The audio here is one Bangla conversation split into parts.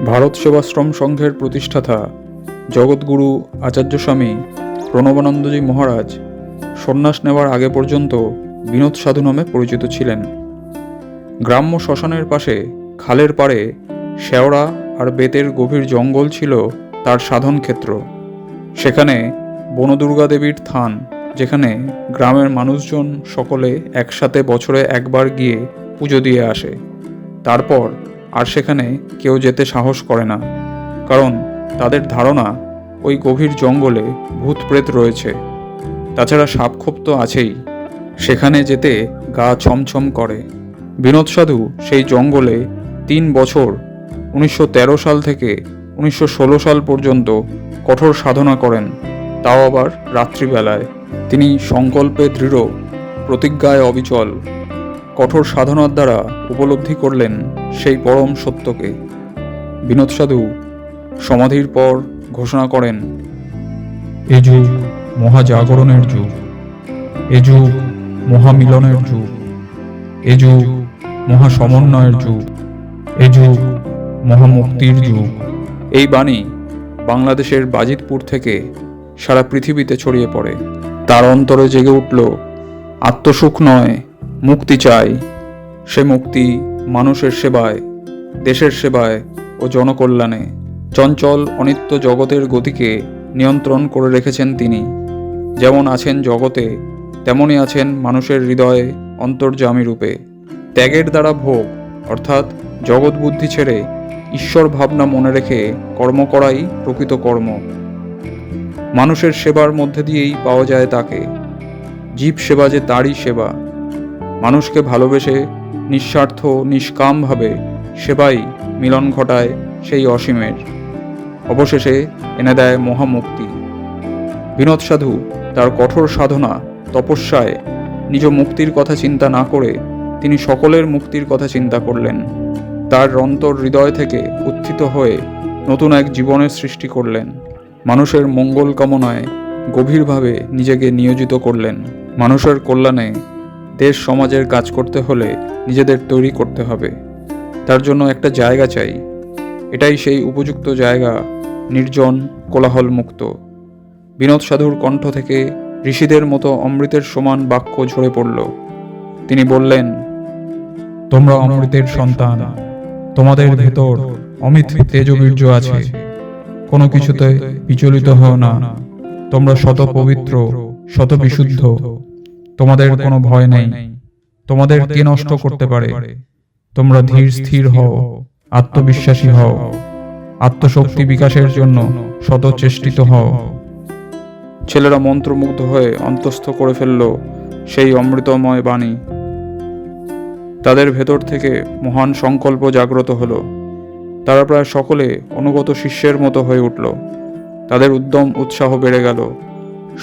ভারত সেবাশ্রম সংঘের প্রতিষ্ঠাতা জগৎগুরু আচার্য স্বামী প্রণবানন্দজি মহারাজ সন্ন্যাস নেওয়ার আগে পর্যন্ত বিনোদ সাধু নামে পরিচিত ছিলেন। গ্রাম্য শ্মশানের পাশে খালের পাড়ে শেওড়া আর বেতের গভীর জঙ্গল ছিল তার সাধন ক্ষেত্র। সেখানে বনদুর্গা দেবীর থান, যেখানে গ্রামের মানুষজন সকলে একসাথে বছরে একবার গিয়ে পুজো দিয়ে আসে। তারপর আর সেখানে কেউ যেতে সাহস করে না, কারণ তাদের ধারণা ওই গভীর জঙ্গলে ভূত প্রেত রয়েছে। তাছাড়া সাপখোপ তো আছেই, সেখানে যেতে গা ছমছম করে। বিনোদ সাধু সেই জঙ্গলে 3 বছর 1913 সাল থেকে 1916 সাল পর্যন্ত কঠোর সাধনা করেন, তাও আবার রাত্রিবেলায়। তিনি সংকল্পে দৃঢ়, প্রতিজ্ঞায় অবিচল, কঠোর সাধনার দ্বারা উপলব্ধি করলেন সেই পরম সত্যকে। বিনোদ সাধু সমাধির পর ঘোষণা করেন, এ যুগ মহাজাগরণের যুগ, এ যুগ মহামিলনের যুগ, এ যুগ মহাসমন্বয়ের যুগ, এ যুগ মহামুক্তির যুগ। এই বাণী বাংলাদেশের বাজিতপুর থেকে সারা পৃথিবীতে ছড়িয়ে পড়ে। তার অন্তরে জেগে উঠল, আত্মসুখ নয়, মুক্তি চাই। সে মুক্তি মানুষের সেবায়, দেশের সেবায় ও জনকল্যাণে। চঞ্চল অনিত্য জগতের গতিকে নিয়ন্ত্রণ করে রেখেছেন তিনি। যেমন আছেন জগতে, তেমনই আছেন মানুষের হৃদয়ে অন্তর্যামী রূপে। ত্যাগের দ্বারা ভোগ অর্থাৎ জগৎ বুদ্ধি ছেড়ে ঈশ্বর ভাবনা মনে রেখে কর্ম করাই প্রকৃত কর্ম। মানুষের সেবার মধ্যে দিয়েই পাওয়া যায় তাকে। জীব সেবা যে তারই সেবা। মানুষকে ভালোবেসে নিঃস্বার্থ নিষ্কামভাবে সেবাই মিলন ঘটায় সেই অসীমের। অবশেষে এনে দেয় মহামুক্তি। বিনোদ সাধু তার কঠোর সাধনা তপস্যায় নিজ মুক্তির কথা চিন্তা না করে তিনি সকলের মুক্তির কথা চিন্তা করলেন। তার অন্তর হৃদয় থেকে উত্থিত হয়ে নতুন এক জীবনের সৃষ্টি করলেন। মানুষের মঙ্গল কামনায় গভীরভাবে নিজেকে নিয়োজিত করলেন। মানুষের কল্যাণে দেশ সমাজের কাজ করতে হলে নিজেদের তৈরি করতে হবে। তার জন্য একটা জায়গা চাই। এটাই সেই উপযুক্ত জায়গা, নির্জন, কোলাহল মুক্ত। বিনোদ সাধুর কণ্ঠ থেকে ঋষিদের মতো অমৃতের সমান বাক্য ঝরে পড়ল। তিনি বললেন, তোমরা অমৃতের সন্তান, তোমাদের ভেতর অমিত তেজবীর্য আছে। কোনো কিছুতে বিচলিত হও না। তোমরা শত পবিত্র, শত বিশুদ্ধ। তোমাদের কোনো ভয় নেই। তোমাদের কে নষ্ট করতে পারে? তোমরা ধীর স্থির হও, আত্মবিশ্বাসী হও, আত্মশক্তি বিকাশের জন্য শত চেষ্টিত হও। ছেলেরা মন্ত্রমুগ্ধ হয়ে অন্তঃস্থ করে ফেলল সেই অমৃতময় বাণী। তাদের ভেতর থেকে মহান সংকল্প জাগ্রত হলো। তারা প্রায় সকলে অনুগত শিষ্যের মতো হয়ে উঠল। তাদের উদ্যম উৎসাহ বেড়ে গেল।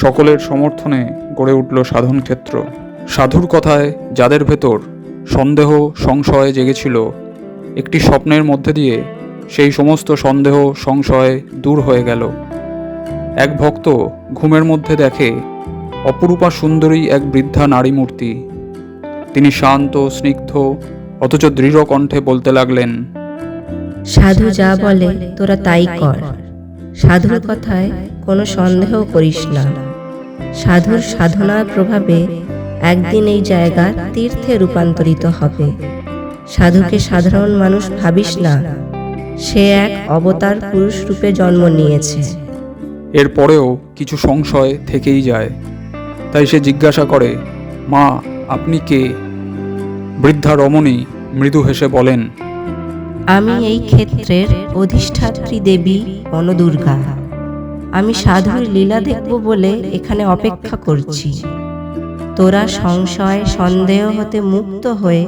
সকলের সমর্থনে গড়ে উঠল সাধন ক্ষেত্র। সাধুর কথায় যাদের ভেতর সন্দেহ সংশয় জেগেছিল, একটি স্বপ্নের মধ্যে দিয়ে সেই সমস্ত সন্দেহ সংশয় দূর হয়ে গেল। এক ভক্ত ঘুমের মধ্যে দেখে অপরূপা সুন্দরী এক বৃদ্ধা নারী মূর্তি। তিনি শান্ত, স্নিগ্ধ অথচ দৃঢ় কণ্ঠে বলতে লাগলেন, সাধু যা বলে তোরা তাই কর। সাধুর কথায় কোনো সন্দেহ করিস না। সাধুর সাধনার প্রভাবে একদিন এই জায়গা তীর্থে রূপান্তরিত হবে। সাধুকে সাধারণ মানুষ ভাবিস না, সে এক অবতার পুরুষ রূপে জন্ম নিয়েছে। এরপরেও কিছু সংশয় থেকেই যায়। তাই সে জিজ্ঞাসা করে, মা, আপনি কে? বৃদ্ধা রমণী মৃদু হেসে বলেন, আমি এই ক্ষেত্রের অধিষ্ঠাত্রী দেবী বনদুর্গা। আমি সাধুর লীলা দেখব বলে এখানে অপেক্ষা করছি। তোরা সংশয় সন্দেহ হতে মুক্ত হয়ে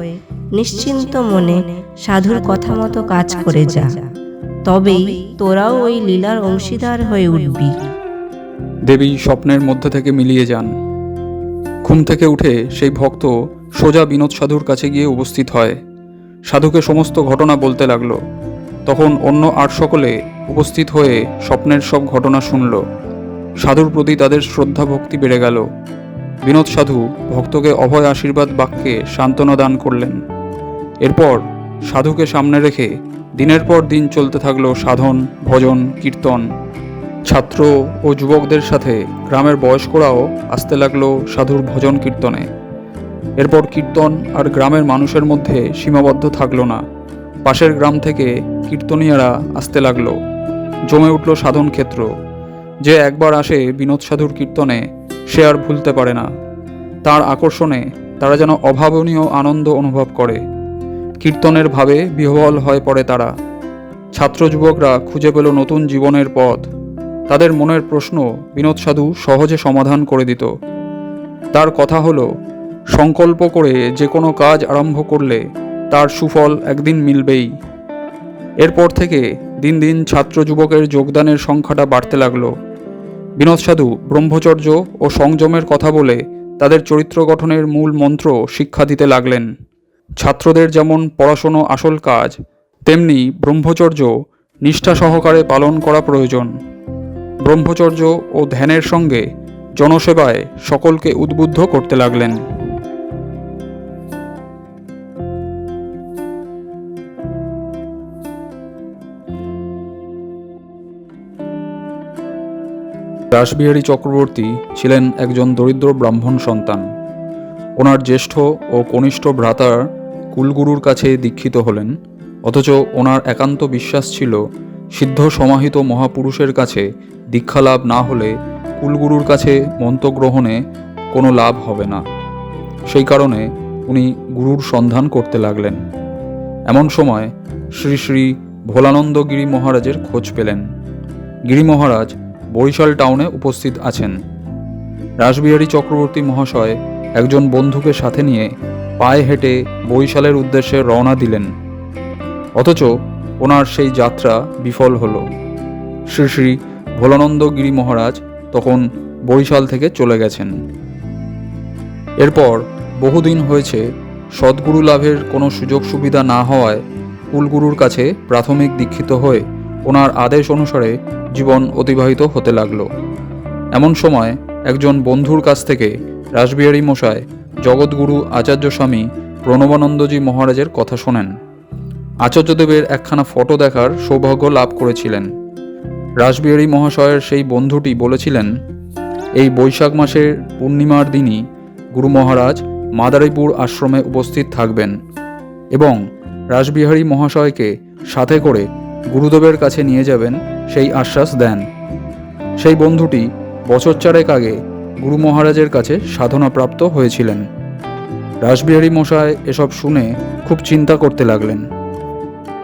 নিশ্চিন্ত মনে সাধুর কথা মতো কাজ করে যা, তবেই তোরাও ওই লীলার অংশীদার হয়ে উঠবি। দেবী স্বপ্নের মধ্যে থেকে মিলিয়ে যান। ঘুম থেকে উঠে সেই ভক্ত সোজা বিনোদ সাধুর কাছে গিয়ে উপস্থিত হয়। সাধুকে সমস্ত ঘটনা বলতে লাগলো। তখন অন্য আর সকলে উপস্থিত হয়ে স্বপ্নের সব ঘটনা শুনল। সাধুর প্রতি তাদের শ্রদ্ধা ভক্তি বেড়ে গেল। বিনোদ সাধু ভক্তকে অভয় আশীর্বাদ বাক্যে সান্ত্বনা দান করলেন। এরপর সাধুকে সামনে রেখে দিনের পর দিন চলতে থাকলো সাধন, ভজন, কীর্তন। ছাত্র ও যুবকদের সাথে গ্রামের বয়স্করাও আসতে লাগলো সাধুর ভজন কীর্তনে। এরপর কীর্তন আর গ্রামের মানুষের মধ্যে সীমাবদ্ধ থাকলো না, পাশের গ্রাম থেকে কীর্তনীয়রা আসতে লাগলো। জমে উঠল সাধন ক্ষেত্র। যে একবার আসে বিনোদ সাধুর কীর্তনে সে আর ভুলতে পারে না। তার আকর্ষণে তারা যেন অভাবনীয় আনন্দ অনুভব করে। কীর্তনের ভাবে বিহ্বল হয়ে পড়ে তারা। ছাত্র যুবকরা খুঁজে পেল নতুন জীবনের পথ। তাদের মনের প্রশ্ন বিনোদ সাধু সহজে সমাধান করে দিত। তার কথা হলো, সংকল্প করে যে কোনো কাজ আরম্ভ করলে তার সুফল একদিন মিলবেই। এরপর থেকে দিন দিন ছাত্র যুবকের যোগদানের সংখ্যাটা বাড়তে লাগলো। বিনোদ সাধু ব্রহ্মচর্য ও সংযমের কথা বলে তাদের চরিত্র গঠনের মূল মন্ত্র শিক্ষা দিতে লাগলেন। ছাত্রদের যেমন পড়াশুনো আসল কাজ, তেমনি ব্রহ্মচর্য নিষ্ঠা সহকারে পালন করা প্রয়োজন। ব্রহ্মচর্য ও ধ্যানের সঙ্গে জনসেবায় সকলকে উদ্বুদ্ধ করতে লাগলেন। রাসবিহারী চক্রবর্তী ছিলেন একজন দরিদ্র ব্রাহ্মণ সন্তান। ওনার জ্যেষ্ঠ ও কনিষ্ঠ ভ্রাতার কুলগুরুর কাছে দীক্ষিত হলেন, অথচ ওনার একান্ত বিশ্বাস ছিল সিদ্ধ সমাহিত মহাপুরুষের কাছে দীক্ষালাভ না হলে কুলগুরুর কাছে মন্ত্রগ্রহণে কোনো লাভ হবে না। সেই কারণে উনি গুরুর সন্ধান করতে লাগলেন। এমন সময় শ্রী শ্রী ভোলানন্দ গিরি মহারাজের খোঁজ পেলেন। গিরি মহারাজ বরিশাল টাউনে উপস্থিত আছেন। রাসবিহারী চক্রবর্তী মহাশয় একজন বন্ধুকে সাথে নিয়ে পায়ে হেঁটে বরিশালের উদ্দেশ্যে রওনা দিলেন। অথচ ওনার সেই যাত্রা বিফল হল। শ্রী শ্রী ভোলানন্দ গিরি মহারাজ তখন বরিশাল থেকে চলে গেছেন। এরপর বহুদিন হয়েছে সদ্গুরু লাভের কোনো সুযোগ সুবিধা না হওয়ায় কুলগুরুর কাছে প্রাথমিক দীক্ষিত হয়ে ওনার আদেশ অনুসারে জীবন অতিবাহিত হতে লাগলো। এমন সময় একজন বন্ধুর কাছ থেকে রাসবিহারী মশাই জগৎগুরু আচার্য স্বামী প্রণবানন্দজি মহারাজের কথা শোনেন। আচার্যদেবের একখানা ফটো দেখার সৌভাগ্য লাভ করেছিলেন। রাসবিহারী মহাশয়ের সেই বন্ধুটি বলেছিলেন, এই বৈশাখ মাসের পূর্ণিমার দিনই গুরু মহারাজ মাদারীপুর আশ্রমে উপস্থিত থাকবেন এবং রাসবিহারী মহাশয়কে সাথে করে গুরুদেবের কাছে নিয়ে যাবেন সেই আশ্বাস দেন। সেই বন্ধুটি বছর চারেক আগে গুরু মহারাজের কাছে সাধনাপ্রাপ্ত হয়েছিলেন। রাসবিহারী মশাই এসব শুনে খুব চিন্তা করতে লাগলেন।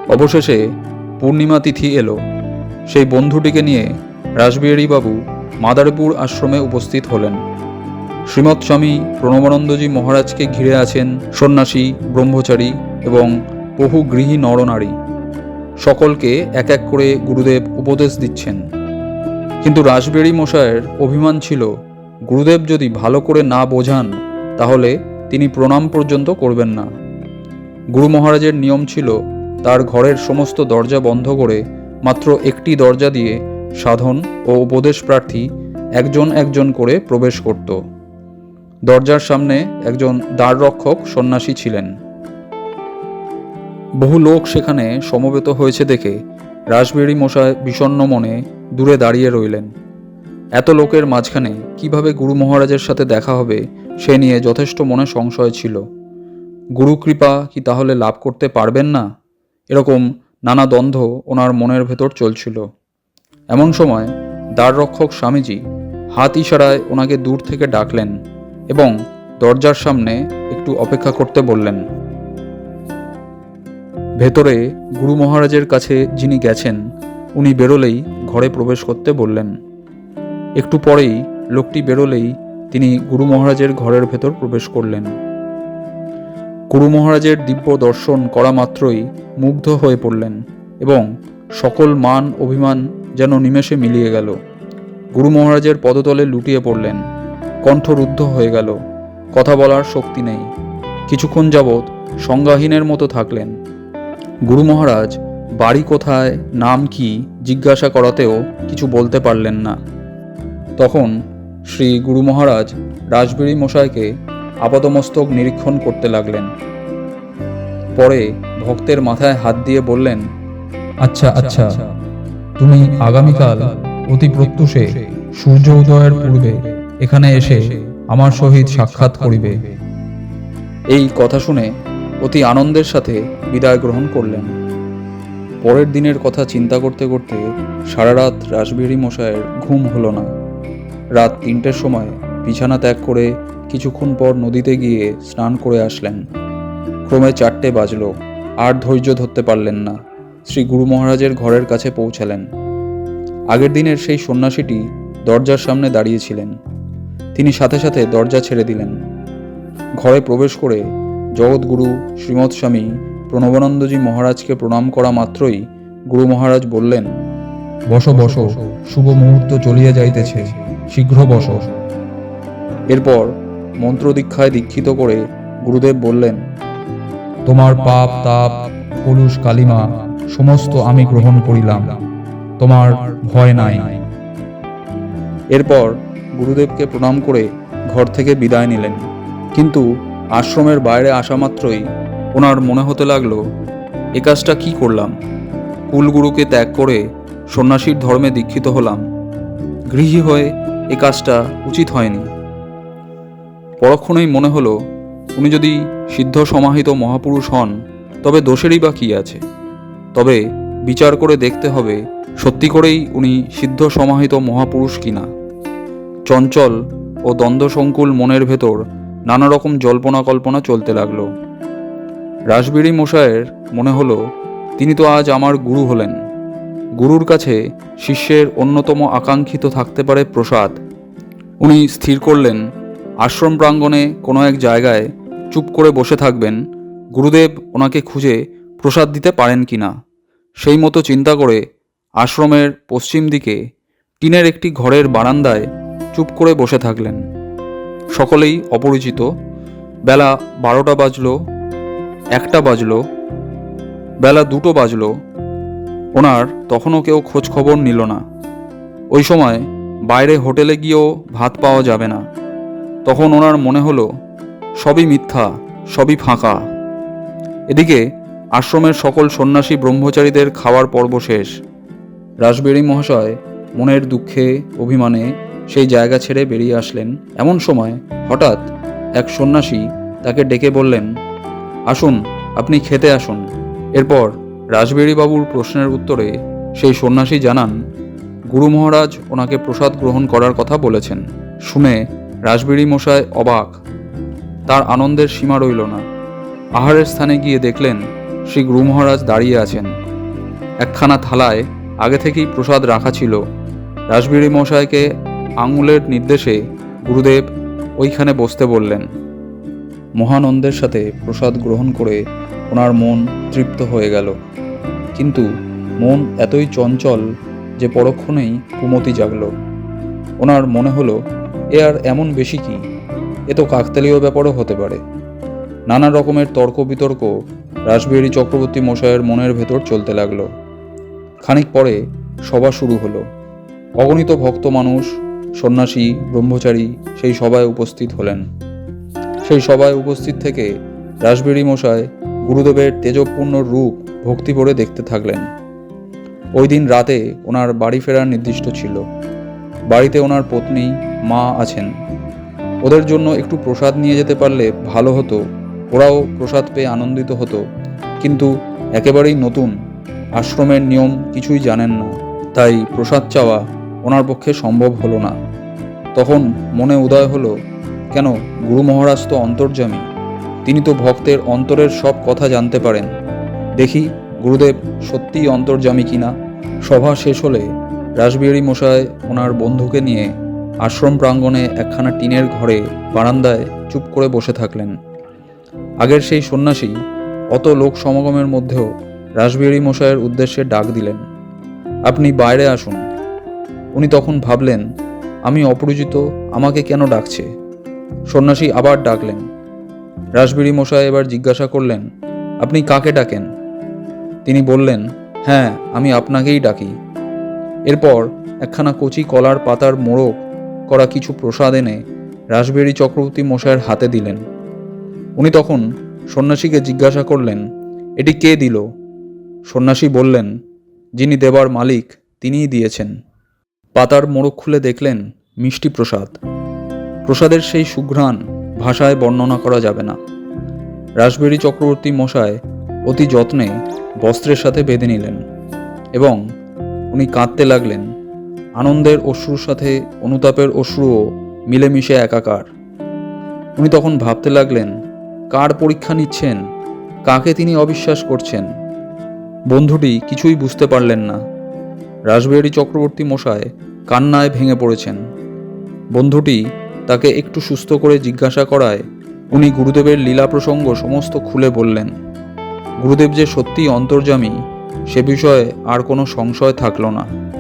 অবশেষে পূর্ণিমা তিথি এলো। সেই বন্ধুটিকে নিয়ে রাসবিহারী বাবু মাদারীপুর আশ্রমে উপস্থিত হলেন। শ্রীমৎ স্বামী প্রণবানন্দজি মহারাজকে ঘিরে আছেন সন্ন্যাসী, ব্রহ্মচারী এবং বহু গৃহী নরনারী। সকলকে এক এক করে গুরুদেব উপদেশ দিচ্ছেন। কিন্তু রাসবিহারী মশায়ের অভিমান ছিল, গুরুদেব যদি ভালো করে না বোঝান তাহলে তিনি প্রণাম পর্যন্ত করবেন না। গুরু মহারাজের নিয়ম ছিল তার ঘরের সমস্ত দরজা বন্ধ করে মাত্র একটি দরজা দিয়ে সাধন ও উপদেশ প্রার্থী একজন একজন করে প্রবেশ করত। দরজার সামনে একজন দ্বাররক্ষক সন্ন্যাসী ছিলেন। বহু লোক সেখানে সমবেত হয়েছে দেখে রাসবিহারী মশাই বিষণ্ণ মনে দূরে দাঁড়িয়ে রইলেন। এত লোকের মাঝখানে কিভাবে গুরু মহারাজের সাথে দেখা হবে সে নিয়ে যথেষ্ট মনে সংশয় ছিল। গুরু কৃপা কি তাহলে লাভ করতে পারবেন না, এরকম নানা দ্বন্দ্ব ওনার মনের ভেতর চলছিল। এমন সময় দ্বাররক্ষক স্বামীজি হাত ইশারায় ওনাকে দূর থেকে ডাকলেন এবং দরজার সামনে একটু অপেক্ষা করতে বললেন। ভেতরে গুরু মহারাজের কাছে যিনি গেছেন উনি বেরোলেই ঘরে প্রবেশ করতে বললেন। একটু পরেই লোকটি বেরোলেই তিনি গুরু মহারাজের ঘরের ভেতর প্রবেশ করলেন। গুরু মহারাজের দিব্য দর্শন করা মাত্রই মুগ্ধ হয়ে পড়লেন এবং সকল মান অভিমান যেন নিমেষে মিলিয়ে গেল। গুরু মহারাজের পদতলে লুটিয়ে পড়লেন। কণ্ঠরুদ্ধ হয়ে গেল, কথা বলার শক্তি নেই। কিছুক্ষণ যাবৎ সংজ্ঞাহীনের মতো থাকলেন। গুরু মহারাজ বাড়ি কোথায়, নাম কি জিজ্ঞাসা করাতেও কিছু বলতে পারলেন না। তখন শ্রী গুরু মহারাজ রাসবিহারী মশাইকে আপাদমস্তক নিরীক্ষণ করতে লাগলেন। পরে ভক্তের মাথায় হাত দিয়ে বললেন, আচ্ছা আচ্ছা, তুমি আগামীকাল অতি প্রত্যুষে সূর্য উদয়ের পূর্বে এখানে এসে আমার সহিত সাক্ষাৎ করিবে। এই কথা শুনে অতি আনন্দের সাথে বিদায় গ্রহণ করলেন। পরের দিনের কথা চিন্তা করতে করতে সারা রাত রাসবিহারী মশায়ের ঘুম হলো না। রাত 3টের সময় বিছানা ত্যাগ করে কিছুক্ষণ পর নদীতে গিয়ে স্নান করে আসলেন। ক্রমে 4টে বাজল। আর ধৈর্য ধরতে পারলেন না। শ্রী গুরু মহারাজের ঘরের কাছে পৌঁছালেন। আগের দিনের সেই সন্ন্যাসীটি দরজার সামনে দাঁড়িয়েছিলেন। তিনি সাথে সাথে দরজা ছেড়ে দিলেন। ঘরে প্রবেশ করে জগৎগুরু শ্রীমৎ স্বামী প্রণবানন্দজি মহারাজকে প্রণাম করা মাত্রই গুরু মহারাজ বললেন, বসো বসো, শুভ মুহূর্ত চলিয়া যাইতেছে, শীঘ্র বসো। এরপর মন্ত্র দীক্ষায় দীক্ষিত করে গুরুদেব বললেন, তোমার পাপ তাপ কলুষ কালিমা সমস্ত আমি গ্রহণ করিলাম, তোমার ভয় নাই। এরপর গুরুদেবকে প্রণাম করে ঘর থেকে বিদায় নিলেন। কিন্তু আশ্রমের বাইরে আসা মাত্রই ওনার মনে হতে লাগলো, এ কাজটা কি করলাম? কুলগুরুকে ত্যাগ করে সন্ন্যাসীর ধর্মে দীক্ষিত হলাম। গৃহী হয়ে এ কাজটা উচিত হয়নি। পরক্ষণেই মনে হলো, উনি যদি সিদ্ধ সমাহিত মহাপুরুষ হন তবে দোষেরই বা কী আছে? তবে বিচার করে দেখতে হবে সত্যি করেই উনি সিদ্ধ সমাহিত মহাপুরুষ কিনা। চঞ্চল ও দ্বন্দ্বসংকুল মনের ভেতর নানা রকম জল্পনা কল্পনা চলতে লাগলো। রাসবিহারী মশায়ের মনে হলো, তিনি তো আজ আমার গুরু হলেন। গুরুর কাছে শিষ্যের অন্যতম আকাঙ্ক্ষিত থাকতে পারে প্রসাদ। উনি স্থির করলেন, আশ্রম প্রাঙ্গণে কোনো এক জায়গায় চুপ করে বসে থাকবেন, গুরুদেব ওনাকে খুঁজে প্রসাদ দিতে পারেন কিনা। সেই মতো চিন্তা করে আশ্রমের পশ্চিম দিকে টিনের একটি ঘরের বারান্দায় চুপ করে বসে থাকলেন। সকলেই অপরিচিত। বেলা 12টা বাজল, 1টা বাজল, বেলা 2টো বাজল। ওনার তখনও কেউ খোঁজ খবর নিল না। ওই সময় বাইরে হোটেলে গিয়েও ভাত পাওয়া যাবে না। তখন ওনার মনে হলো, সবই মিথ্যা, সবই ফাঁকা। এদিকে আশ্রমের সকল সন্ন্যাসী ব্রহ্মচারীদের খাওয়ার পর্ব শেষ। রাসবিহারী মহাশয় মনের দুঃখে অভিমানে সেই জায়গা ছেড়ে বেরিয়ে আসলেন। এমন সময় হঠাৎ এক সন্ন্যাসী তাকে ডেকে বললেন, আসুন, আপনি খেতে আসুন। এরপর রাসবিহারী বাবুর প্রশ্নের উত্তরে সেই সন্ন্যাসী জানান, গুরু মহারাজ ওনাকে প্রসাদ গ্রহণ করার কথা বলেছেন। শুনে রাসবিহারী মশাই অবাক। তার আনন্দের সীমা রইল না। আহারের স্থানে গিয়ে দেখলেন শ্রী গুরু মহারাজ দাঁড়িয়ে আছেন। একখানা থালায় আগে থেকেই প্রসাদ রাখা ছিল। রাসবিহারী মশাইকে আঙুলের নির্দেশে গুরুদেব ওইখানে বসতে বললেন। মহানন্দের সাথে প্রসাদ গ্রহণ করে ওনার মন তৃপ্ত হয়ে গেল। কিন্তু মন এতই চঞ্চল যে পরক্ষণেই কুমতি জাগল। ওনার মনে হলো, এ আর এমন বেশি কি, এ তো কাকতালীয় ব্যাপারও হতে পারে। নানা রকমের তর্ক বিতর্ক রাসবিহারী চক্রবর্তী মশায়ের মনের ভেতর চলতে লাগলো। খানিক পরে সভা শুরু হলো। অগণিত ভক্ত মানুষ, সন্ন্যাসী, ব্রহ্মচারী সেই সভায় উপস্থিত হলেন। সেই সভায় উপস্থিত থেকে রাসবিহারী মশাই গুরুদেবের তেজপূর্ণ রূপ ভক্তি ভরে দেখতে থাকলেন। ওই দিন রাতে ওনার বাড়ি ফেরার নির্দিষ্ট ছিল। বাড়িতে ওনার পত্নী, মা আছেন। ওদের জন্য একটু প্রসাদ নিয়ে যেতে পারলে ভালো হতো, ওরাও প্রসাদ পেয়ে আনন্দিত হতো। কিন্তু একেবারেই নতুন, আশ্রমের নিয়ম কিছুই জানেন না, তাই প্রসাদ চাওয়া ওনার পক্ষে সম্ভব হলো না। তখন মনে উদয় হলো, কেন, গুরু মহারাজ তো অন্তর্যামী, তিনি তো ভক্তের অন্তরের সব কথা জানতে পারেন। দেখি গুরুদেব সত্যিই অন্তর্যামী কিনা। সভা শেষ হলে রাসবিহারী মশাই ওনার বন্ধুকে নিয়ে আশ্রম প্রাঙ্গণে একখানা টিনের ঘরে বারান্দায় চুপ করে বসে থাকলেন। আগের সেই সন্ন্যাসী অত লোক সমাগমের মধ্যেও রাসবিহারী মশাইয়ের উদ্দেশ্যে ডাক দিলেন, আপনি বাইরে আসুন। উনি তখন ভাবলেন, আমি অপরিচিত, আমাকে কেন ডাকছে। সন্ন্যাসী আবার ডাকলেন। রাসবিহারী মশাই এবার জিজ্ঞাসা করলেন, আপনি কাকে ডাকেন? তিনি বললেন, হ্যাঁ, আমি আপনাকেই ডাকি। এরপর একখানা কচি কলার পাতার মোড়ক করা কিছু প্রসাদ এনে রাসবিহারী চক্রবর্তী মশাইয়ের হাতে দিলেন। উনি তখন সন্ন্যাসীকে জিজ্ঞাসা করলেন, এটি কে দিল? সন্ন্যাসী বললেন, যিনি দেবার মালিক তিনিই দিয়েছেন। পাতার মোড়ক খুলে দেখলেন মিষ্টি প্রসাদ। প্রসাদের সেই সুঘ্রাণ ভাষায় বর্ণনা করা যাবে না। রাসবিহারী চক্রবর্তী মশায় অতি যত্নে বস্ত্রের সাথে বেঁধে নিলেন এবং উনি কাঁদতে লাগলেন। আনন্দের অশ্রুর সাথে অনুতাপের অশ্রুও মিলেমিশে একাকার। উনি তখন ভাবতে লাগলেন, কার পরীক্ষা নিচ্ছেন, কাকে তিনি অবিশ্বাস করছেন। বন্ধুটি কিছুই বুঝতে পারলেন না। রাসবিহারী চক্রবর্তী মশায় কান্নায় ভেঙে পড়েছেন। বন্ধুটি তাকে একটু সুস্থ করে জিজ্ঞাসা করায় উনি গুরুদেবের লীলা প্রসঙ্গ সমস্ত খুলে বললেন। গুরুদেব যে সত্যিই অন্তর্যামী সে বিষয়ে আর কোনো সংশয় থাকল না।